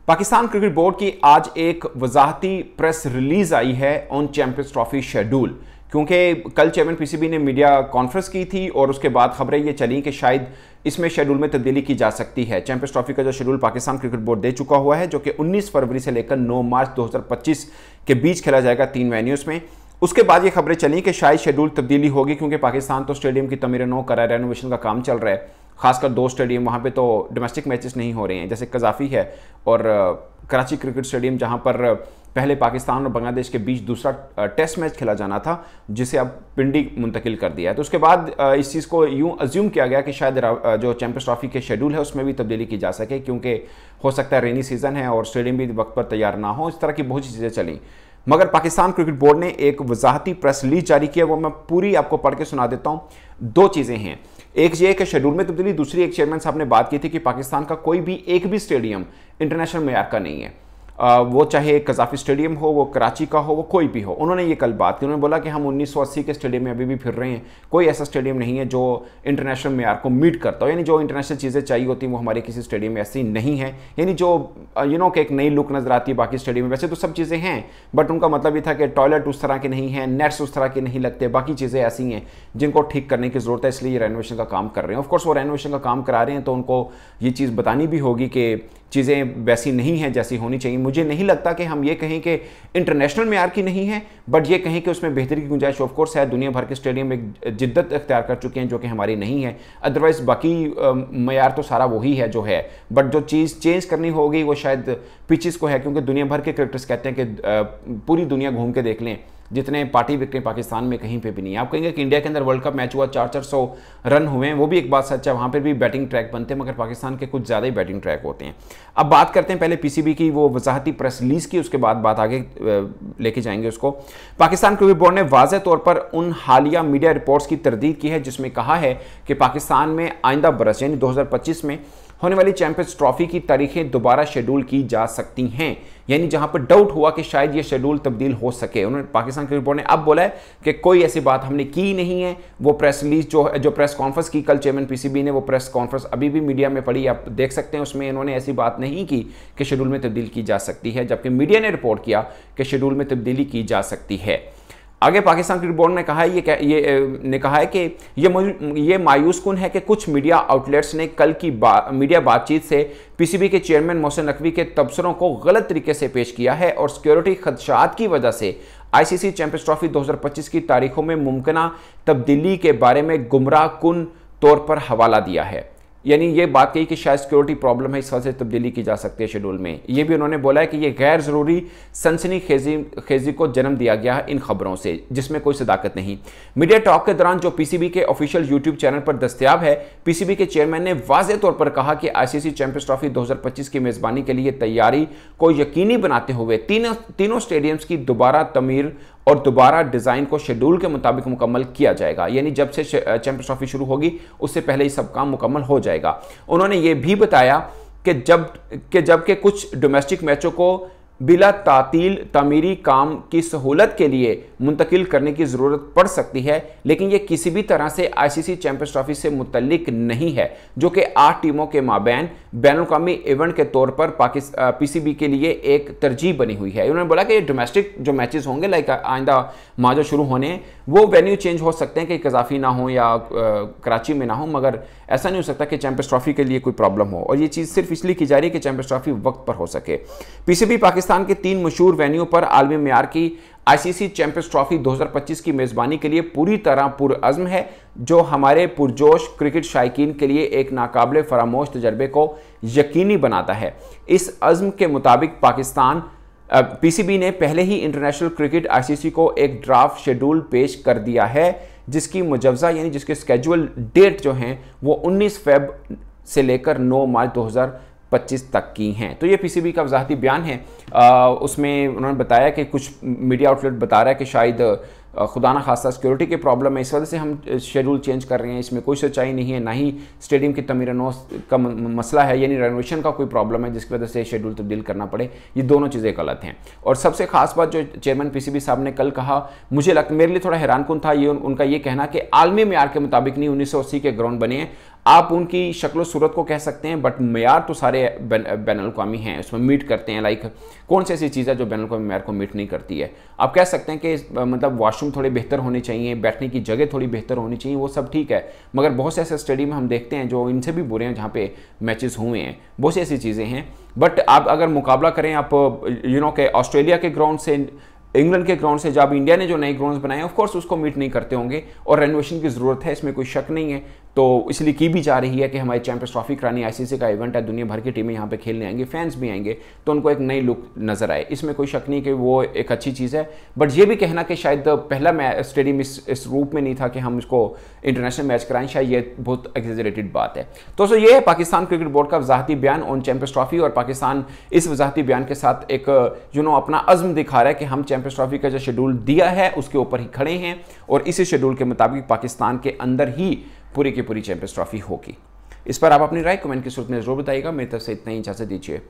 Pakistan cricket board की आज एक वजाहती प्रेस रिलीज आई है ऑन चैंपियंस ट्रॉफी शेड्यूल, क्योंकि कल चेयरमैन पीसीबी ने मीडिया कॉन्फ्रेंस की थी और उसके बाद खबरें ये चली कि शायद इसमें शेड्यूल में तब्दीली की जा सकती है। चैंपियंस ट्रॉफी का जो शेड्यूल पाकिस्तान क्रिकेट बोर्ड दे चुका हुआ है, जो कि 19 फरवरी से लेकर 9 मार्च 2025 के बीच खेला जाएगा 3 वेन्यूज में। उसके बाद ये खबरें चली कि शायद शेड्यूल तब्दीली होगी, क्योंकि पाकिस्तान तो स्टेडियम की तमीर नौ करा, रेनोवेशन का काम चल रहा है। खासकर 2 स्टेडियम वहाँ पे तो डोमेस्टिक मैचेस नहीं हो रहे हैं, जैसे कजाफी है और कराची क्रिकेट स्टेडियम, जहाँ पर पहले पाकिस्तान और बांग्लादेश के बीच दूसरा टेस्ट मैच खेला जाना था, जिसे अब पिंडी मुंतकिल कर दिया है। तो उसके बाद इस चीज़ को यूँ अज्यूम किया गया कि शायद जो चैंपियंस ट्रॉफी के शेड्यूल है उसमें भी तब्दीली की जा सके, क्योंकि हो सकता है रेनी सीजन है और स्टेडियम भी वक्त पर तैयार ना हो। इस तरह की बहुत सी चीज़ें चली, मगर पाकिस्तान क्रिकेट बोर्ड ने एक वजाहती प्रेस रिलीज जारी किया, वो मैं पूरी आपको पढ़ के सुना देता हूँ। 2 चीज़ें हैं, एक ये कि शेड्यूल में तब्दीली, दूसरी एक चेयरमैन साहब ने बात की थी कि पाकिस्तान का कोई भी एक भी स्टेडियम इंटरनेशनल मेयार का नहीं है, वो चाहे कजाफी स्टेडियम हो, वो कराची का हो, वो कोई भी हो। उन्होंने ये कल बात की, उन्होंने बोला कि हम 1980 के स्टेडियम में अभी भी फिर रहे हैं, कोई ऐसा स्टेडियम नहीं है जो इंटरनेशनल मेयार को मीट करता हो, यानी जो इंटरनेशनल चीज़ें चाहिए होती हैं वो हमारे किसी स्टेडियम में ऐसी नहीं है। यानी जो कि एक नई लुक नज़र आती है बाकी स्टेडियम में, वैसे तो सब चीज़ें हैं, बट उनका मतलब ये था कि टॉयलेट उस तरह के नहीं है, नेट्स उस तरह के नहीं लगते, बाकी चीज़ें ऐसी हैं जिनको ठीक करने की ज़रूरत है, इसलिए ये रेनोवेशन का काम कर रहे हैं। ऑफकोर्स वो रेनोवेशन का काम करा रहे हैं तो उनको ये चीज़ बतानी भी होगी कि चीज़ें वैसी नहीं हैं जैसी होनी चाहिए। मुझे नहीं लगता कि हम ये कहें कि इंटरनेशनल मेयार की नहीं है, बट ये कहें कि उसमें बेहतरी की गुंजाइश ऑफ कोर्स है। दुनिया भर के स्टेडियम एक जिद्दत इख्तियार कर चुके हैं जो कि हमारी नहीं है, अदरवाइज बाकी मेयार तो सारा वही है जो है, बट जो चीज़ चेंज करनी होगी वो शायद पिचेस को है, क्योंकि दुनिया भर के क्रिकेटर्स कहते हैं कि पूरी दुनिया घूम के देख लें, जितने पार्टी विकेट पाकिस्तान में कहीं पे भी नहीं है। आप कहेंगे कि इंडिया के अंदर वर्ल्ड कप मैच हुआ, 400 रन हुए हैं, वो भी एक बात सच है, वहाँ पर भी बैटिंग ट्रैक बनते हैं, मगर पाकिस्तान के कुछ ज़्यादा ही बैटिंग ट्रैक होते हैं। अब बात करते हैं पहले पीसीबी की वो वजाहती प्रेस रिलीज की, उसके बाद बात आगे लेके जाएंगे उसको। पाकिस्तान क्रिकेट बोर्ड ने वाज़ेह तौर पर उन हालिया मीडिया रिपोर्ट्स की तरदीद की है जिसमें कहा है कि पाकिस्तान में आइंदा बरस यानी 2025 में होने वाली चैंपियंस ट्रॉफी की तारीखें दोबारा शेड्यूल की जा सकती हैं, यानी जहां पर डाउट हुआ कि शायद ये शेड्यूल तब्दील हो सके। उन्होंने पाकिस्तान क्रिकेट बोर्ड ने अब बोला है कि कोई ऐसी बात हमने की नहीं है। वो प्रेस रिलीज जो प्रेस कॉन्फ्रेंस की कल चेयरमैन पीसीबी ने, वो प्रेस कॉन्फ्रेंस अभी भी मीडिया में पड़ी, आप देख सकते हैं, उसमें इन्होंने ऐसी बात नहीं की कि शेड्यूल में तब्दील की जा सकती है, जबकि मीडिया ने रिपोर्ट किया कि शेड्यूल में तब्दीली की जा सकती है। आगे पाकिस्तान क्रिकेट बोर्ड ने कहा है कि ये मायूस कुन है कि कुछ मीडिया आउटलेट्स ने कल की मीडिया बातचीत से पीसीबी के चेयरमैन मोहसिन नकवी के तबसरों को गलत तरीके से पेश किया है और सिक्योरिटी खदशात की वजह से आईसीसी चैंपियंस ट्रॉफी 2025 की तारीखों में मुमकिना तब्दीली के बारे में गुमराह कुन तौर पर हवाला दिया है। यानी ये बात कही कि शायद सिक्योरिटी प्रॉब्लम है, इस वजह से तब्दीली की जा सकती है शेड्यूल में। ये भी उन्होंने बोला है कि ये गैर ज़रूरी सनसनी खेजी को जन्म दिया गया है इन खबरों से, जिसमें कोई सदाकत नहीं। मीडिया टॉक के दौरान जो पीसीबी के ऑफिशियल यूट्यूब चैनल पर दस्तयाब है, पीसीबी के चेयरमैन ने वाज़ेह तौर पर कहा कि आईसीसी चैंपियंस ट्रॉफी 2025 की मेज़बानी के लिए तैयारी को यकीनी बनाते हुए तीनों स्टेडियम्स की दोबारा तमीर और दोबारा डिज़ाइन को शेड्यूल के मुताबिक मुकम्मल किया जाएगा, यानी जब से चैंपियंस ट्रॉफी शुरू होगी उससे पहले ही सब काम मुकम्मल हो जाएगा। उन्होंने ये भी बताया कि जबकि कुछ डोमेस्टिक मैचों को बिला तातील तामीरी काम की सहूलत के लिए मुंतकिल करने की ज़रूरत पड़ सकती है, लेकिन यह किसी भी तरह से आईसीसी चैंपियंस ट्रॉफी से मुतल्लिक नहीं है, जो कि 8 टीमों के माबैन बैनुल-अक़वामी इवेंट के तौर पर पीसीबी के लिए एक तरजीह बनी हुई है। उन्होंने बोला कि डोमेस्टिक जो मैचेस होंगे, लाइक आइंदा माह जो शुरू होने हैं, वो वेन्यू चेंज हो सकते हैं कि कजाफी ना हो या कराची में ना हो, मगर ऐसा नहीं हो सकता कि चैंपियंस ट्रॉफी के लिए कोई प्रॉब्लम हो, और ये चीज़ सिर्फ इसलिए की जा रही है कि चैंपियंस ट्रॉफी वक्त पर हो सके। पीसीबी पाकिस्तान के 3 मशहूर वेन्यू पर आलमी मेयार की आईसीसी चैंपियंस ट्रॉफी 2025 की मेज़बानी के लिए पूरी तरह पुरअज़्म है, जो हमारे पुरजोश क्रिकेट शायकीन के लिए एक नाकाबिले फरामोश तजर्बे को यकीनी बनाता है। इस अज़्म के मुताबिक पीसीबी ने पहले ही इंटरनेशनल क्रिकेट आईसीसी को एक ड्राफ्ट शेड्यूल पेश कर दिया है, जिसकी मुजवज़ा यानी जिसके स्केजुअल डेट जो हैं वो 19 फ़रवरी से लेकर 9 मार्च 2025 तक की हैं। तो ये पीसीबी का वजाहती बयान है। उसमें उन्होंने बताया कि कुछ मीडिया आउटलेट बता रहा है कि शायद खुदा न खास्ता सिक्योरिटी की प्रॉब्लम है, इस वजह से हम शेड्यूल चेंज कर रहे हैं। इसमें कोई सच्चाई नहीं है, ना ही स्टेडियम की तमीर नौ का मसला है, यानी रेनोवेशन का कोई प्रॉब्लम है जिसकी वजह से शेड्यूल तब्दील करना पड़े। ये दोनों चीज़ें गलत हैं। और सबसे खास बात जो चेयरमैन पीसीबी साहब ने कल कहा, मेरे लिए थोड़ा हैरानकुन था ये उनका ये कहना कि आलमी मेयार के मुताबिक नहीं 1980 के ग्राउंड बने हैं, आप उनकी शक्ल सूरत को कह सकते हैं, बट मेयार तो सारे बैन अल-अक़वामी हैं, उसमें मीट करते हैं। लाइक कौन सी ऐसी चीज़ है जो बैन अल-अक़वामी मेयार को मीट नहीं करती है? आप कह सकते हैं कि मतलब वॉशरूम थोड़े बेहतर होने चाहिए, बैठने की जगह थोड़ी बेहतर होनी चाहिए, वो सब ठीक है, मगर बहुत से ऐसे स्टेडियम हम देखते हैं जो इनसे भी बुरे हैं, जहाँ पे मैचेस हुए हैं, बहुत सी ऐसी चीज़ें हैं। बट आप अगर मुकाबला करें आप के ऑस्ट्रेलिया के ग्राउंड से, इंग्लैंड के ग्राउंड से, जब इंडिया ने जो नए ग्राउंड्स बनाए ऑफ कोर्स उसको मीट नहीं करते होंगे और रेनोवेशन की ज़रूरत है, इसमें कोई शक नहीं है। तो इसलिए की भी जा रही है कि हमारी चैंपियंस ट्रॉफी करानी, आईसीसी का इवेंट है, दुनिया भर की टीमें यहाँ पे खेलने आएंगी, फैंस भी आएंगे, तो उनको एक नई लुक नजर आए, इसमें कोई शक नहीं कि वो एक अच्छी चीज़ है। बट ये भी कहना कि शायद पहला स्टेडियम इस रूप में नहीं था कि हम इसको इंटरनेशनल मैच कराएं, शायद ये बहुत एग्जेजरेटेड बात है। तो ये है पाकिस्तान क्रिकेट बोर्ड का वजाहती बयान ऑन चैंपियंस ट्रॉफी, और पाकिस्तान इस वजाहती बयान के साथ एक अपना अज़्म दिखा रहा है कि हम चैंपियंस ट्रॉफी का जो शेड्यूल दिया है उसके ऊपर ही खड़े हैं, और इसी शेड्यूल के मुताबिक पाकिस्तान के अंदर ही पूरी की पूरी चैंपियंस ट्रॉफी होगी। इस पर आप अपनी राय कमेंट की सूरत में जरूर बताइएगा। मेरी तरफ से इतना ही, इजाजत दीजिए।